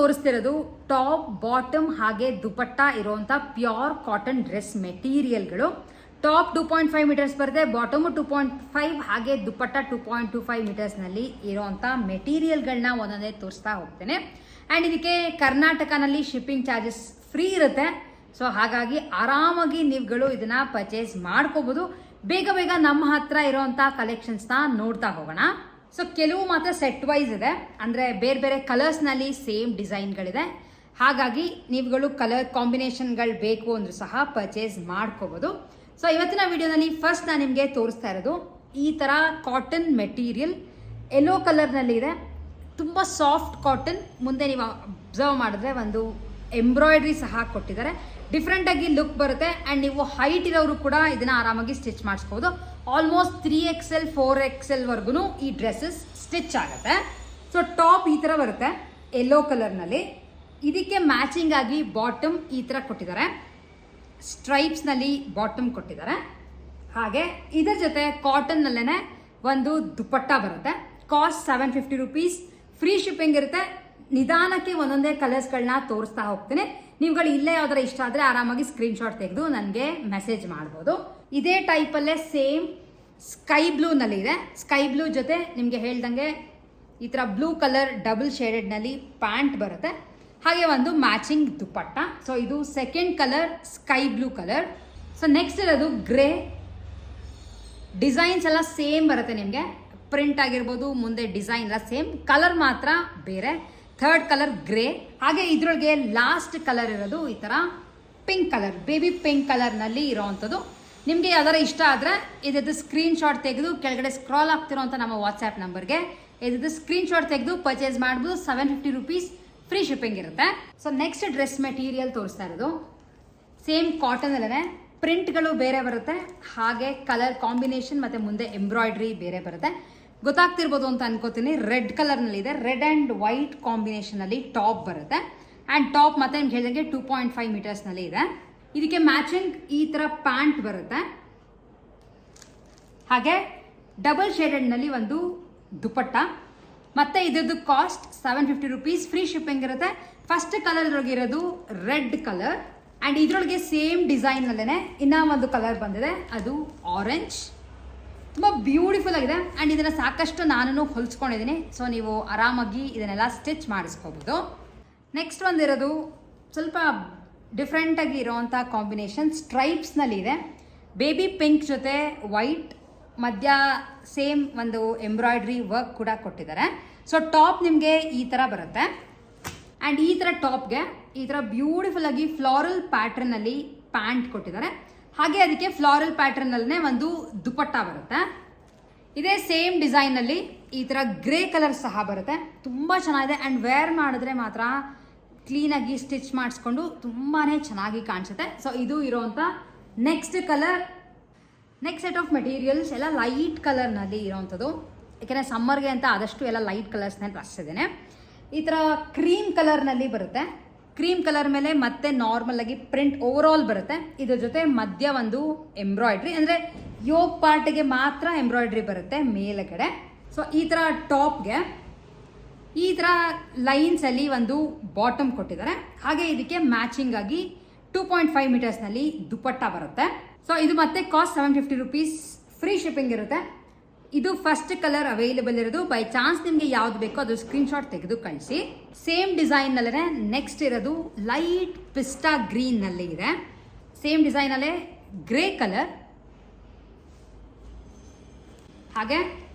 ತೋರಿಸ್ತಿರೋದು top bottom ಹಾಗೆ ದುಪಟ್ಟ ಇರುವಂತ pure cotton dress ಮೆಟೀರಿಯಲ್ಗಳು. ಟಾಪ್ 2.5 ಮೀಟರ್ಸ್ ಬರುತ್ತೆ, ಬಾಟಮ್ 2.5 ಹಾಗೆ ದುಪಟ್ಟ 2.25 ಮೀಟರ್ಸ್ ನಲ್ಲಿ ಇರುವಂತ ಮೆಟೀರಿಯಲ್ಗಳನ್ನ ಒಂದೊಂದೇ ತೋರಿಸ್ತಾ ಹೋಗ್ತೇನೆ. ಅಂಡ್ ಇದಕ್ಕೆ ಕರ್ನಾಟಕನಲ್ಲಿ ಶಿಪ್ಪಿಂಗ್ ಚಾರ್ಜಸ್ ಫ್ರೀ ಇರುತ್ತೆ. ಸೊ ಹಾಗಾಗಿ ಆರಾಮಾಗಿ ನೀವುಗಳು ಇದನ್ನ ಪರ್ಚೇಸ್ ಮಾಡ್ಕೋಬಹುದು. ಬೇಗ ಬೇಗ ನಮ್ಮ ಹತ್ರ ಇರುವಂತ ಕಲೆಕ್ಷನ್ಸ್ ನ ನೋಡ್ತಾ ಹೋಗೋಣ. ಸೊ ಕೆಲವು ಮಾತ್ರ ಸೆಟ್ ವೈಸ್ ಇದೆ, ಅಂದ್ರೆ ಬೇರೆ ಬೇರೆ ಕಲರ್ಸ್ ನಲ್ಲಿ ಸೇಮ್ ಡಿಸೈನ್ಗಳಿದೆ. ಹಾಗಾಗಿ ನೀವುಗಳು ಕಲರ್ ಕಾಂಬಿನೇಷನ್ಗಳು ಬೇಕು ಅಂದ್ರೂ ಸಹ ಪರ್ಚೇಸ್ ಮಾಡ್ಕೋಬಹುದು. ಸೊ ಇವತ್ತಿನ ವಿಡಿಯೋನಲ್ಲಿ ಫಸ್ಟ್ ನಾನು ನಿಮಗೆ ತೋರಿಸ್ತಾ ಇರೋದು ಈ ತರ ಕಾಟನ್ ಮೆಟೀರಿಯಲ್ ಯೆಲ್ಲೋ ಕಲರ್ ನಲ್ಲಿ ಇದೆ. ತುಂಬಾ ಸಾಫ್ಟ್ ಕಾಟನ್. ಮುಂದೆ ನೀವು ಅಬ್ಸರ್ವ್ ಮಾಡಿದ್ರೆ ಒಂದು ಎಂಬ್ರಾಯ್ಡ್ರಿ ಸಹ ಕೊಟ್ಟಿದ್ದಾರೆ. ಡಿಫ್ರೆಂಟ್ ಆಗಿ ಲುಕ್ ಬರುತ್ತೆ. ಅಂಡ್ ನೀವು ಹೈಟ್ ಇರೋರು ಕೂಡ ಇದನ್ನ ಆರಾಮಾಗಿ ಸ್ಟಿಚ್ ಮಾಡಿಸ್ಬೋದು. ಆಲ್ಮೋಸ್ಟ್ 3XL 4XL ವರ್ಗು ಈ ಡ್ರೆಸ್ಸಸ್ ಸ್ಟಿಚ್ ಆಗುತ್ತೆ. ಸೊ ಟಾಪ್ ಈ ತರ ಬರುತ್ತೆ ಯೆಲ್ಲೋ ಕಲರ್ ನಲ್ಲಿ. ಇದಕ್ಕೆ ಮ್ಯಾಚಿಂಗ್ ಆಗಿ ಬಾಟಮ್ ಈ ತರ ಕೊಟ್ಟಿದ್ದಾರೆ. ಸ್ಟ್ರೈಪ್ಸ್ ನಲ್ಲಿ ಬಾಟಮ್ ಕೊಟ್ಟಿದ್ದಾರೆ. ಹಾಗೆ ಇದರ ಜೊತೆ ಕಾಟನ್ ನಲ್ಲೇನೆ ಒಂದು ದುಪಟ್ಟ ಬರುತ್ತೆ. Cost 750 rupees. ಫ್ರೀ ಶಿಪ್ಪಿಂಗ್ ಇರುತ್ತೆ. ನಿಧಾನಕ್ಕೆ ಒಂದೊಂದೇ ಕಲರ್ಸ್ಗಳನ್ನ ತೋರಿಸ್ತಾ ಹೋಗ್ತೇನೆ. ನೀವುಗಳು ಇಲ್ಲೇ ಯಾವ್ದಾರ ಇಷ್ಟ ಆದ್ರೆ ಆರಾಮಾಗಿ ಸ್ಕ್ರೀನ್ ಶಾಟ್ ತೆಗೆದು ನನಗೆ ಮೆಸೇಜ್ ಮಾಡ್ಬೋದು. ಇದೇ ಟೈಪ್ ಅಲ್ಲೇ ಸೇಮ್ ಸ್ಕೈ ಬ್ಲೂ ನಲ್ಲಿ ಇದೆ. ಸ್ಕೈ ಬ್ಲೂ ಜೊತೆ ನಿಮ್ಗೆ ಹೇಳ್ದಂಗೆ ಈ ತರ ಬ್ಲೂ ಕಲರ್ ಡಬಲ್ ಶೇಡೆಡ್ ನಲ್ಲಿ ಪ್ಯಾಂಟ್ ಬರುತ್ತೆ. ಹಾಗೆ ಒಂದು ಮ್ಯಾಚಿಂಗ್ ದುಪಟ್ಟ. ಸೊ ಇದು second colour sky blue colour. So next ಇರೋದು ಗ್ರೇ. ಡಿಸೈನ್ಸ್ ಎಲ್ಲ ಸೇಮ್ ಬರುತ್ತೆ ನಿಮಗೆ. ಪ್ರಿಂಟ್ ಆಗಿರ್ಬೋದು, ಮುಂದೆ ಡಿಸೈನ್ ಎಲ್ಲ ಸೇಮ್, ಕಲರ್ ಮಾತ್ರ ಬೇರೆ. Third colour grey. ಹಾಗೆ ಇದ್ರೊಳಗೆ ಲಾಸ್ಟ್ ಕಲರ್ ಇರೋದು ಈ ತರ pink colour, baby pink colour ನಲ್ಲಿ ಇರೋವಂಥದ್ದು. ನಿಮಗೆ ಯಾವ್ದಾರ ಇಷ್ಟ ಆದ್ರೆ ಇದ್ದು ಸ್ಕ್ರೀನ್ ಶಾಟ್ ತೆಗೆದು ಕೆಳಗಡೆ ಸ್ಕ್ರಾಲ್ ಆಗ್ತಿರೋಂಥ ನಮ್ಮ ವಾಟ್ಸ್ಆ್ಯಪ್ ನಂಬರ್ಗೆ ಇದ್ದು ಸ್ಕ್ರೀನ್ ಶಾಟ್ ತೆಗೆದು ಪರ್ಚೇಸ್ ಮಾಡ್ಬೋದು. 750 ರುಪೀಸ್ ಫ್ರೀ ಶಿಪ್ಪಿಂಗ್ ಇರುತ್ತೆ. ಸೊ ನೆಕ್ಸ್ಟ್ ಡ್ರೆಸ್ ಮೆಟೀರಿಯಲ್ ತೋರಿಸ್ತಾ ಇರೋದು ಸೇಮ್ ಕಾಟನ್ ಅಲ್ಲೇ ಪ್ರಿಂಟ್ಗಳು ಬೇರೆ ಬರುತ್ತೆ. ಹಾಗೆ ಕಲರ್ ಕಾಂಬಿನೇಷನ್ ಮತ್ತೆ ಮುಂದೆ ಎಂಬ್ರಾಯ್ಡ್ರಿ ಬೇರೆ ಬರುತ್ತೆ. ಗೊತ್ತಾಗ್ತಿರ್ಬೋದು ಅಂತ ಅನ್ಕೋತೀನಿ. ರೆಡ್ ಕಲರ್ ನಲ್ಲಿ ಇದೆ. ರೆಡ್ ಅಂಡ್ ವೈಟ್ ಕಾಂಬಿನೇಷನ್ ಅಲ್ಲಿ ಟಾಪ್ ಬರುತ್ತೆ. ಅಂಡ್ ಟಾಪ್ ಮತ್ತೆ ನಿಮ್ಗೆ ಹೇಳಿದಂಗೆ 2.5 ಮೀಟರ್ಸ್ ನಲ್ಲಿ ಇದೆ. ಇದಕ್ಕೆ ಮ್ಯಾಚಿಂಗ್ ಈ ತರ ಪ್ಯಾಂಟ್ ಬರುತ್ತೆ. ಹಾಗೆ ಡಬಲ್ ಶೇಡೆಡ್ ನಲ್ಲಿ ಒಂದು ದುಪಟ್ಟ. ಮತ್ತೆ ಇದ್ರದ್ದು ಕಾಸ್ಟ್ 750 ರುಪೀಸ್. ಫ್ರೀ ಶಿಪ್ಪಿಂಗ್ ಇರುತ್ತೆ. ಫಸ್ಟ್ ಕಲರ್ ಇರೋದು ರೆಡ್ ಕಲರ್. ಅಂಡ್ ಇದ್ರೊಳಗೆ ಸೇಮ್ ಡಿಸೈನ್ ನಲ್ಲೇನೆ ಇನ್ನ ಒಂದು ಕಲರ್ ಬಂದಿದೆ, ಅದು ಆರೆಂಜ್. ತುಂಬ ಬ್ಯೂಟಿಫುಲ್ ಆಗಿದೆ. ಆ್ಯಂಡ್ ಇದನ್ನು ಸಾಕಷ್ಟು ನಾನು ಹೊಲಿಸ್ಕೊಂಡಿದ್ದೀನಿ. ಸೊ ನೀವು ಆರಾಮಾಗಿ ಇದನ್ನೆಲ್ಲ ಸ್ಟಿಚ್ ಮಾಡಿಸ್ಕೋಬೋದು. ನೆಕ್ಸ್ಟ್ ಒಂದಿರೋದು ಸ್ವಲ್ಪ ಡಿಫ್ರೆಂಟಾಗಿ ಇರೋವಂಥ ಕಾಂಬಿನೇಷನ್ ಸ್ಟ್ರೈಪ್ಸ್ನಲ್ಲಿ ಇದೆ. ಬೇಬಿ ಪಿಂಕ್ ಜೊತೆ ವೈಟ್, ಮಧ್ಯ ಸೇಮ್ ಒಂದು ಎಂಬ್ರಾಯ್ಡ್ರಿ ವರ್ಕ್ ಕೂಡ ಕೊಟ್ಟಿದ್ದಾರೆ. ಸೊ ಟಾಪ್ ನಿಮಗೆ ಈ ಥರ ಬರುತ್ತೆ. ಆ್ಯಂಡ್ ಈ ಥರ ಟಾಪ್ಗೆ ಈ ಥರ ಬ್ಯೂಟಿಫುಲ್ ಆಗಿ ಫ್ಲಾರಲ್ ಪ್ಯಾಟ್ರನ್ನಲ್ಲಿ ಪ್ಯಾಂಟ್ ಕೊಟ್ಟಿದ್ದಾರೆ. ಹಾಗೆ ಅದಕ್ಕೆ ಫ್ಲಾರಲ್ ಪ್ಯಾಟರ್ನ್ ಅಲ್ಲೇ ಒಂದು ದುಪಟ್ಟ ಬರುತ್ತೆ. ಇದೇ ಸೇಮ್ ಡಿಸೈನ್ ನಲ್ಲಿ ಈ ತರ ಗ್ರೇ ಕಲರ್ ಸಹ ಬರುತ್ತೆ. ತುಂಬಾ ಚೆನ್ನಾಗಿದೆ. ಅಂಡ್ ವೇರ್ ಮಾಡಿದ್ರೆ ಮಾತ್ರ ಕ್ಲೀನ್ ಆಗಿ ಸ್ಟಿಚ್ ಮಾಡಿಸ್ಕೊಂಡು ತುಂಬಾನೇ ಚೆನ್ನಾಗಿ ಕಾಣಿಸುತ್ತೆ. ಸೊ ಇದು ಇರೋಂಥ next colour. Next set of materials ಎಲ್ಲ ಲೈಟ್ ಕಲರ್ ನಲ್ಲಿ ಇರೋವಂಥದ್ದು. ಯಾಕೆಂದ್ರೆ ಸಮ್ಮರ್ಗೆ ಅಂತ ಆದಷ್ಟು ಎಲ್ಲ ಲೈಟ್ ಕಲರ್ಸ್ನ ತರಿಸಿದ್ದೇನೆ. ಈ ತರ ಕ್ರೀಮ್ ಕಲರ್ ನಲ್ಲಿ ಬರುತ್ತೆ. ಕ್ರೀಮ್ ಕಲರ್ ಮೇಲೆ ಮತ್ತೆ ನಾರ್ಮಲ್ ಆಗಿ ಪ್ರಿಂಟ್ ಓವರ್ ಆಲ್ ಬರುತ್ತೆ. ಇದ್ರ ಜೊತೆ ಮಧ್ಯ ಒಂದು ಎಂಬ್ರಾಯ್ಡ್ರಿ, ಅಂದ್ರೆ ಯೋಗ್ ಪಾರ್ಟ್ಗೆ ಮಾತ್ರ ಎಂಬ್ರಾಯ್ಡ್ರಿ ಬರುತ್ತೆ ಮೇಲ್ಗಡೆ. ಸೊ ಈ ತರ ಟಾಪ್ಗೆ ಈ ತರ ಲೈನ್ಸ್ ಅಲ್ಲಿ ಒಂದು ಬಾಟಮ್ ಕೊಟ್ಟಿದ್ದಾರೆ. ಹಾಗೆ ಇದಕ್ಕೆ ಮ್ಯಾಚಿಂಗ್ ಆಗಿ 2.5 ಮೀಟರ್ಸ್ ನಲ್ಲಿ ದುಪಟ್ಟ ಬರುತ್ತೆ. ಸೊ ಇದು ಮತ್ತೆ ಕಾಸ್ಟ್ 750 ರುಪೀಸ್. ಫ್ರೀ ಶಿಪ್ಪಿಂಗ್ ಇರುತ್ತೆ. ಇದು ಫಸ್ಟ್ ಕಲರ್ ಅವೈಲೇಬಲ್ ಇರೋದು. ಬೈ ಚಾನ್ಸ್ ನಿಮಗೆ ಯಾವ್ದು ಬೇಕೋ ಅದು ಸ್ಕ್ರೀನ್ ಶಾಟ್ ತೆಗೆದು ಕಳಿಸಿ. ಸೇಮ್ ಡಿಸೈನ್ ನಲ್ಲೇ ನೆಕ್ಸ್ಟ್ ಇರೋದು ಲೈಟ್ ಪಿಸ್ಟಾ ಗ್ರೀನ್ ನಲ್ಲಿ ಇದೆ. ಸೇಮ್ ಡಿಸೈನ್ ಅಲ್ಲೇ ಗ್ರೇ ಕಲರ್. ಹಾಗೆ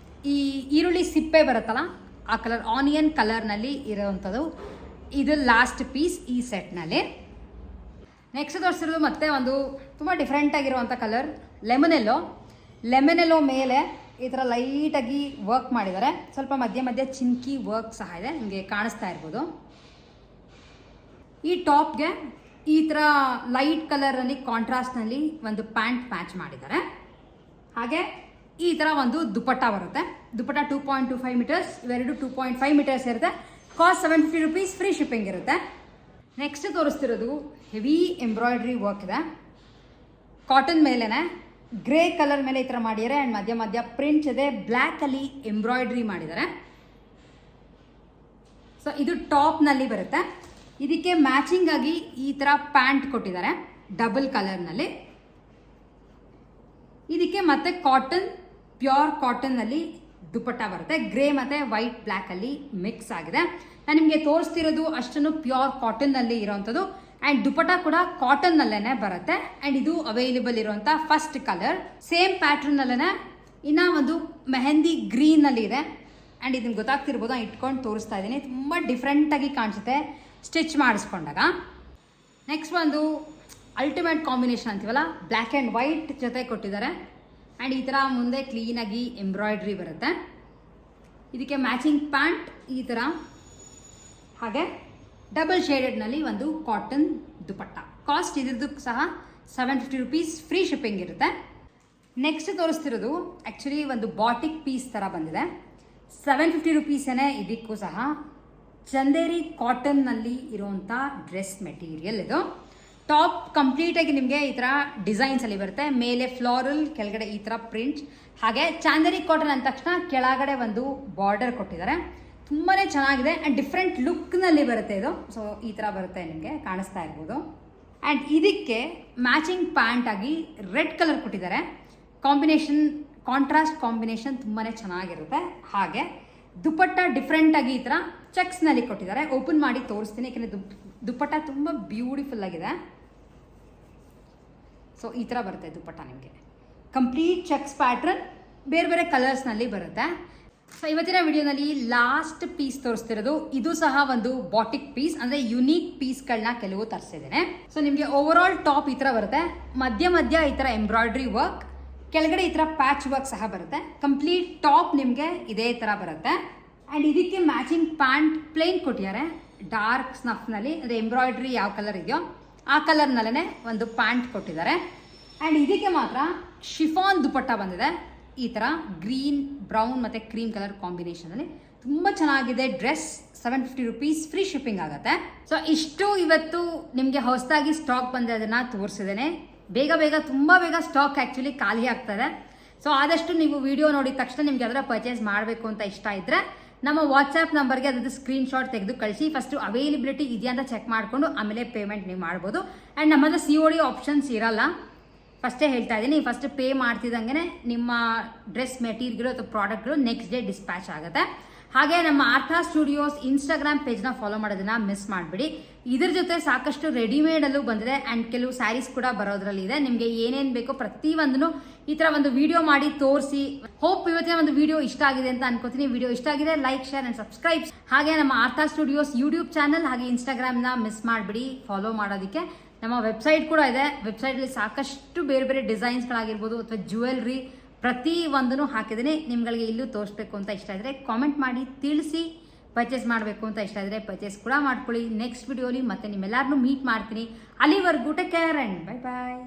ಈ ಈರುಳ್ಳಿ ಸಿಪ್ಪೆ ಬರುತ್ತಲ್ಲ ಆ ಕಲರ್, ಆನಿಯನ್ ಕಲರ್ ನಲ್ಲಿ ಇರೋವಂಥದ್ದು. ಇದು ಲಾಸ್ಟ್ ಪೀಸ್ ಈ ಸೆಟ್ ನಲ್ಲಿ. ನೆಕ್ಸ್ಟ್ ತೋರಿಸಿರೋದು ಮತ್ತೆ ಒಂದು ತುಂಬಾ ಡಿಫ್ರೆಂಟ್ ಆಗಿರುವಂಥ ಕಲರ್, ಲೆಮನ್ ಎಲ್ಲೋ. ಲೆಮನ್ ಎಲ್ಲೋ ಮೇಲೆ ಈ ಥರ ಲೈಟಾಗಿ ವರ್ಕ್ ಮಾಡಿದ್ದಾರೆ. ಸ್ವಲ್ಪ ಮಧ್ಯ ಮಧ್ಯ ಚಿಂಕಿ ವರ್ಕ್ ಸಹ ಇದೆ, ನಿಮಗೆ ಕಾಣಿಸ್ತಾ ಇರ್ಬೋದು. ಈ ಟಾಪ್ಗೆ ಈ ಥರ ಲೈಟ್ ಕಲರಲ್ಲಿ ಕಾಂಟ್ರಾಸ್ಟ್ನಲ್ಲಿ ಒಂದು ಪ್ಯಾಂಟ್ ಮ್ಯಾಚ್ ಮಾಡಿದ್ದಾರೆ. ಹಾಗೆ ಈ ಥರ ಒಂದು ದುಪಟ್ಟ ಬರುತ್ತೆ. ದುಪಟ್ಟ 2.25 ಮೀಟರ್ಸ್, ಇವೆರಡು 2.5 ಮೀಟರ್ಸ್ ಇರುತ್ತೆ. Cost 750 rupees. ಫ್ರೀ ಶಿಪ್ಪಿಂಗ್ ಇರುತ್ತೆ. ನೆಕ್ಸ್ಟ್ ತೋರಿಸ್ತಿರೋದು ಹೆವಿ ಎಂಬ್ರಾಯ್ಡ್ರಿ ವರ್ಕ್ ಇದೆ. ಕಾಟನ್ ಮೇಲೆನೆ ಗ್ರೇ ಕಲರ್ ಮೇಲೆ ಈ ಥರ ಮಾಡಿದ್ದಾರೆ. ಆ್ಯಂಡ್ ಮಧ್ಯ ಮಧ್ಯ ಪ್ರಿಂಟ್ ಇದೆ. ಬ್ಲ್ಯಾಕಲ್ಲಿ ಎಂಬ್ರಾಯ್ಡ್ರಿ ಮಾಡಿದ್ದಾರೆ. ಸೊ ಇದು ಟಾಪ್ನಲ್ಲಿ ಬರುತ್ತೆ. ಇದಕ್ಕೆ ಮ್ಯಾಚಿಂಗ್ ಆಗಿ ಈ ಥರ ಪ್ಯಾಂಟ್ ಕೊಟ್ಟಿದ್ದಾರೆ ಡಬಲ್ ಕಲರ್ನಲ್ಲಿ. ಇದಕ್ಕೆ ಮತ್ತೆ ಕಾಟನ್, ಪ್ಯೂರ್ ಕಾಟನ್ನಲ್ಲಿ ದುಪಟ್ಟ ಬರುತ್ತೆ. ಗ್ರೇ ಮತ್ತು ವೈಟ್ ಬ್ಲ್ಯಾಕಲ್ಲಿ ಮಿಕ್ಸ್ ಆಗಿದೆ. ನಾನು ನಿಮಗೆ ತೋರಿಸ್ತಿರೋದು ಅಷ್ಟನ್ನು ಪ್ಯೂರ್ ಕಾಟನ್ನಲ್ಲಿ ಇರೋವಂಥದ್ದು. ಆ್ಯಂಡ್ ದುಪಟ್ಟ ಕೂಡ ಕಾಟನ್ನಲ್ಲೇ ಬರುತ್ತೆ. ಆ್ಯಂಡ್ ಇದು ಅವೈಲೇಬಲ್ ಇರುವಂಥ ಫಸ್ಟ್ ಕಲರ್. ಸೇಮ್ ಪ್ಯಾಟ್ರನ್ನಲ್ಲೇ ಇನ್ನೂ ಒಂದು ಮೆಹಂದಿ ಗ್ರೀನಲ್ಲಿ ಇದೆ. ಆ್ಯಂಡ್ ಇದನ್ನು ಗೊತ್ತಾಗ್ತಿರ್ಬೋದು, ನಾನು ಇಟ್ಕೊಂಡು ತೋರಿಸ್ತಾ ಇದ್ದೀನಿ. ತುಂಬ ಡಿಫ್ರೆಂಟಾಗಿ ಕಾಣಿಸುತ್ತೆ ಸ್ಟಿಚ್ ಮಾಡಿಸ್ಕೊಂಡಾಗ. ನೆಕ್ಸ್ಟ್ ಒಂದು ಅಲ್ಟಿಮೇಟ್ ಕಾಂಬಿನೇಷನ್ ಅಂತೀವಲ್ಲ, ಬ್ಲ್ಯಾಕ್ ಆ್ಯಂಡ್ ವೈಟ್ ಜೊತೆ ಕೊಟ್ಟಿದ್ದಾರೆ. ಆ್ಯಂಡ್ ಈ ಥರ ಮುಂದೆ ಕ್ಲೀನಾಗಿ ಎಂಬ್ರಾಯ್ಡ್ರಿ ಬರುತ್ತೆ. ಇದಕ್ಕೆ ಮ್ಯಾಚಿಂಗ್ ಪ್ಯಾಂಟ್ ಈ ಥರ, ಹಾಗೆ ಡಬಲ್ ಶೇಡೆಡ್ನಲ್ಲಿ ಒಂದು ಕಾಟನ್ ದುಪಟ್ಟ. ಕಾಸ್ಟ್ ಇದ್ರದ್ದು ಸಹ 750 rupees, ಫ್ರೀ ಶಿಪ್ಪಿಂಗ್ ಇರುತ್ತೆ. ನೆಕ್ಸ್ಟ್ ತೋರಿಸ್ತಿರೋದು ಆ್ಯಕ್ಚುಲಿ ಒಂದು ಬಾಟಿಕ್ ಪೀಸ್ ಥರ ಬಂದಿದೆ. 750 rupees ಇದಕ್ಕೂ ಸಹ ಚಂದೇರಿ ಕಾಟನ್ನಲ್ಲಿ ಇರುವಂಥ ಡ್ರೆಸ್ ಮೆಟೀರಿಯಲ್ ಇದು. ಟಾಪ್ ಕಂಪ್ಲೀಟಾಗಿ ನಿಮಗೆ ಈ ಥರ ಡಿಸೈನ್ಸಲ್ಲಿ ಬರುತ್ತೆ. ಮೇಲೆ ಫ್ಲೋರಲ್, ಕೆಳಗಡೆ ಈ ಥರ ಪ್ರಿಂಟ್. ಹಾಗೆ ಚಾಂದೇರಿ ಕಾಟನ್ ಅಂದ ತಕ್ಷಣ ಕೆಳಗಡೆ ಒಂದು ಬಾರ್ಡರ್ ಕೊಟ್ಟಿದ್ದಾರೆ. ತುಂಬಾ ಚೆನ್ನಾಗಿದೆ ಆ್ಯಂಡ್ ಡಿಫ್ರೆಂಟ್ ಲುಕ್ನಲ್ಲಿ ಬರುತ್ತೆ ಇದು. ಸೊ ಈ ಥರ ಬರುತ್ತೆ, ನಿಮಗೆ ಕಾಣಿಸ್ತಾ ಇರ್ಬೋದು. ಆ್ಯಂಡ್ ಇದಕ್ಕೆ ಮ್ಯಾಚಿಂಗ್ ಪ್ಯಾಂಟ್ ಆಗಿ ರೆಡ್ ಕಲರ್ ಕೊಟ್ಟಿದ್ದಾರೆ. ಕಾಂಬಿನೇಷನ್, ಕಾಂಟ್ರಾಸ್ಟ್ ಕಾಂಬಿನೇಷನ್ ತುಂಬಾ ಚೆನ್ನಾಗಿರುತ್ತೆ. ಹಾಗೆ ದುಪಟ್ಟ ಡಿಫ್ರೆಂಟಾಗಿ ಈ ಥರ ಚೆಕ್ಸ್ನಲ್ಲಿ ಕೊಟ್ಟಿದ್ದಾರೆ. ಓಪನ್ ಮಾಡಿ ತೋರಿಸ್ತೀನಿ, ಯಾಕೆಂದರೆ ದುಪಟ್ಟ ತುಂಬ ಬ್ಯೂಟಿಫುಲ್ ಆಗಿದೆ. ಸೊ ಈ ಥರ ಬರುತ್ತೆ ದುಪಟ್ಟ ನಿಮಗೆ. ಕಂಪ್ಲೀಟ್ ಚೆಕ್ಸ್ ಪ್ಯಾಟ್ರನ್, ಬೇರೆ ಬೇರೆ ಕಲರ್ಸ್ನಲ್ಲಿ ಬರುತ್ತೆ. ಸೊ ಇವತ್ತಿನ ವಿಡಿಯೋನಲ್ಲಿ ಲಾಸ್ಟ್ ಪೀಸ್ ತೋರಿಸ್ತಿರೋದು, ಇದು ಸಹ ಒಂದು ಬಾಟಿಕ್ ಪೀಸ್, ಅಂದರೆ ಯುನೀಕ್ ಪೀಸ್ಗಳನ್ನ ಕೆಲವು ತರಿಸಿದ್ದೇನೆ. ಸೊ ನಿಮಗೆ ಓವರ್ ಆಲ್ ಟಾಪ್ ಈ ಥರ ಬರುತ್ತೆ. ಮಧ್ಯ ಮಧ್ಯ ಈ ಥರ ಎಂಬ್ರಾಯ್ಡ್ರಿ ವರ್ಕ್, ಕೆಳಗಡೆ ಈ ಥರ ಪ್ಯಾಚ್ ವರ್ಕ್ ಸಹ ಬರುತ್ತೆ. ಕಂಪ್ಲೀಟ್ ಟಾಪ್ ನಿಮಗೆ ಇದೇ ಥರ ಬರುತ್ತೆ. ಆ್ಯಂಡ್ ಇದಕ್ಕೆ ಮ್ಯಾಚಿಂಗ್ ಪ್ಯಾಂಟ್ ಪ್ಲೇನ್ ಕೊಟ್ಟಿದ್ದಾರೆ, ಡಾರ್ಕ್ ಸ್ನಫ್ನಲ್ಲಿ. ಅಂದರೆ ಎಂಬ್ರಾಯ್ಡ್ರಿ ಯಾವ ಕಲರ್ ಇದೆಯೋ ಆ ಕಲರ್ನಲ್ಲೇ ಒಂದು ಪ್ಯಾಂಟ್ ಕೊಟ್ಟಿದ್ದಾರೆ. ಆ್ಯಂಡ್ ಇದಕ್ಕೆ ಮಾತ್ರ ಶಿಫಾನ್ ದುಪಟ್ಟ ಬಂದಿದೆ. ಈ ಥರ ಗ್ರೀನ್, ಬ್ರೌನ್ ಮತ್ತು ಕ್ರೀಮ್ ಕಲರ್ ಕಾಂಬಿನೇಷನಲ್ಲಿ ತುಂಬ ಚೆನ್ನಾಗಿದೆ ಡ್ರೆಸ್. 750 rupees, ಫ್ರೀ ಶಿಪ್ಪಿಂಗ್ ಆಗುತ್ತೆ. ಸೊ ಇಷ್ಟು ಇವತ್ತು ನಿಮಗೆ ಹೊಸದಾಗಿ ಸ್ಟಾಕ್ ಬಂದರೆ ಅದನ್ನು ತೋರಿಸಿದ್ದೇನೆ. ಬೇಗ ಬೇಗ, ತುಂಬ ಬೇಗ ಸ್ಟಾಕ್ ಆ್ಯಕ್ಚುಲಿ ಖಾಲಿ ಆಗ್ತದೆ. ಸೊ ಆದಷ್ಟು ನೀವು ವಿಡಿಯೋ ನೋಡಿದ ತಕ್ಷಣ ನಿಮ್ಗೆ ಅದರ ಪರ್ಚೇಸ್ ಮಾಡಬೇಕು ಅಂತ ಇಷ್ಟ ಇದ್ದರೆ ನಮ್ಮ ವಾಟ್ಸ್ಆ್ಯಪ್ ನಂಬರ್ಗೆ ಅದ್ರದ್ದು ಸ್ಕ್ರೀನ್ಶಾಟ್ ತೆಗೆದು ಕಳಿಸಿ. ಫಸ್ಟು ಅವೈಲಬಿಲಿಟಿ ಇದೆಯಾ ಅಂತ ಚೆಕ್ ಮಾಡಿಕೊಂಡು ಆಮೇಲೆ ಪೇಮೆಂಟ್ ನೀವು ಮಾಡ್ಬೋದು. ಆ್ಯಂಡ್ ನಮ್ಮದು COD ಆಪ್ಷನ್ಸ್ ಇರಲ್ಲ, ಫಸ್ಟೇ ಹೇಳ್ತಾ ಇದ್ದೀನಿ. ಫಸ್ಟ್ ಪೇ ಮಾಡ್ತಿದ್ದಂಗೆ ನಿಮ್ಮ ಡ್ರೆಸ್ ಮೆಟೀರಿಯಲ್ಗಳು ಅಥವಾ ಪ್ರಾಡಕ್ಟ್ಗಳು ನೆಕ್ಸ್ಟ್ ಡೇ ಡಿಸ್ಪ್ಯಾಚ್ ಆಗುತ್ತೆ. ಹಾಗೆ ನಮ್ಮ ಆರ್ಥಾ ಸ್ಟುಡಿಯೋಸ್ ಇನ್ಸ್ಟಾಗ್ರಾಮ್ ಪೇಜ್ನ ಫಾಲೋ ಮಾಡೋದನ್ನ ಮಿಸ್ ಮಾಡಿಬಿಡಿ. ಇದ್ರ ಜೊತೆ ಸಾಕಷ್ಟು ರೆಡಿಮೇಡಲ್ಲೂ ಬಂದಿದೆ ಆ್ಯಂಡ್ ಕೆಲವು ಸ್ಯಾರೀಸ್ ಕೂಡ ಬರೋದ್ರಲ್ಲಿ ಇದೆ. ನಿಮಗೆ ಏನೇನು ಬೇಕೋ ಪ್ರತಿಯೊಂದನ್ನು ಈ ಥರ ಒಂದು ವಿಡಿಯೋ ಮಾಡಿ ತೋರಿಸಿ. ಹೋಪ್ ಇವತ್ತಿನ ಒಂದು ವಿಡಿಯೋ ಇಷ್ಟ ಆಗಿದೆ ಅಂತ ಅನ್ಕೋತೀನಿ. ವಿಡಿಯೋ ಇಷ್ಟ ಆಗಿದೆ ಲೈಕ್, ಶೇರ್ ಆ್ಯಂಡ್ ಸಬ್ಸ್ಕ್ರೈಬ್. ಹಾಗೆ ನಮ್ಮ ಆರ್ಥಾ ಸ್ಟುಡಿಯೋಸ್ ಯೂಟ್ಯೂಬ್ ಚಾನಲ್ ಹಾಗೆ ಇನ್ಸ್ಟಾಗ್ರಾಮ್ನ ಮಿಸ್ ಮಾಡಿಬಿಡಿ ಫಾಲೋ ಮಾಡೋದಕ್ಕೆ. ನಮ್ಮ ವೆಬ್ಸೈಟ್ ಕೂಡ ಇದೆ. ವೆಬ್ಸೈಟಲ್ಲಿ ಸಾಕಷ್ಟು ಬೇರೆ ಬೇರೆ ಡಿಸೈನ್ಸ್ಗಳಾಗಿರ್ಬೋದು ಅಥವಾ ಜ್ಯುವೆಲ್ರಿ ಪ್ರತಿ ಒಂದನ್ನು ಹಾಕಿದ್ದೀನಿ. ನಿಮ್ಗಳಿಗೆ ಇಲ್ಲೂ ತೋರಿಸ್ಬೇಕು ಅಂತ ಇಷ್ಟ ಇದ್ದರೆ ಕಾಮೆಂಟ್ ಮಾಡಿ ತಿಳಿಸಿ. ಪರ್ಚೇಸ್ ಮಾಡಬೇಕು ಅಂತ ಇಷ್ಟ ಇದ್ದರೆ ಪರ್ಚೇಸ್ ಕೂಡ ಮಾಡ್ಕೊಳ್ಳಿ. ನೆಕ್ಸ್ಟ್ ವಿಡಿಯೋಲಿ ಮತ್ತೆ ನಿಮ್ಮೆಲ್ಲರನ್ನೂ ಮೀಟ್ ಮಾಡ್ತೀನಿ. ಅಲ್ಲಿವರೆಗೂ take care and bye bye.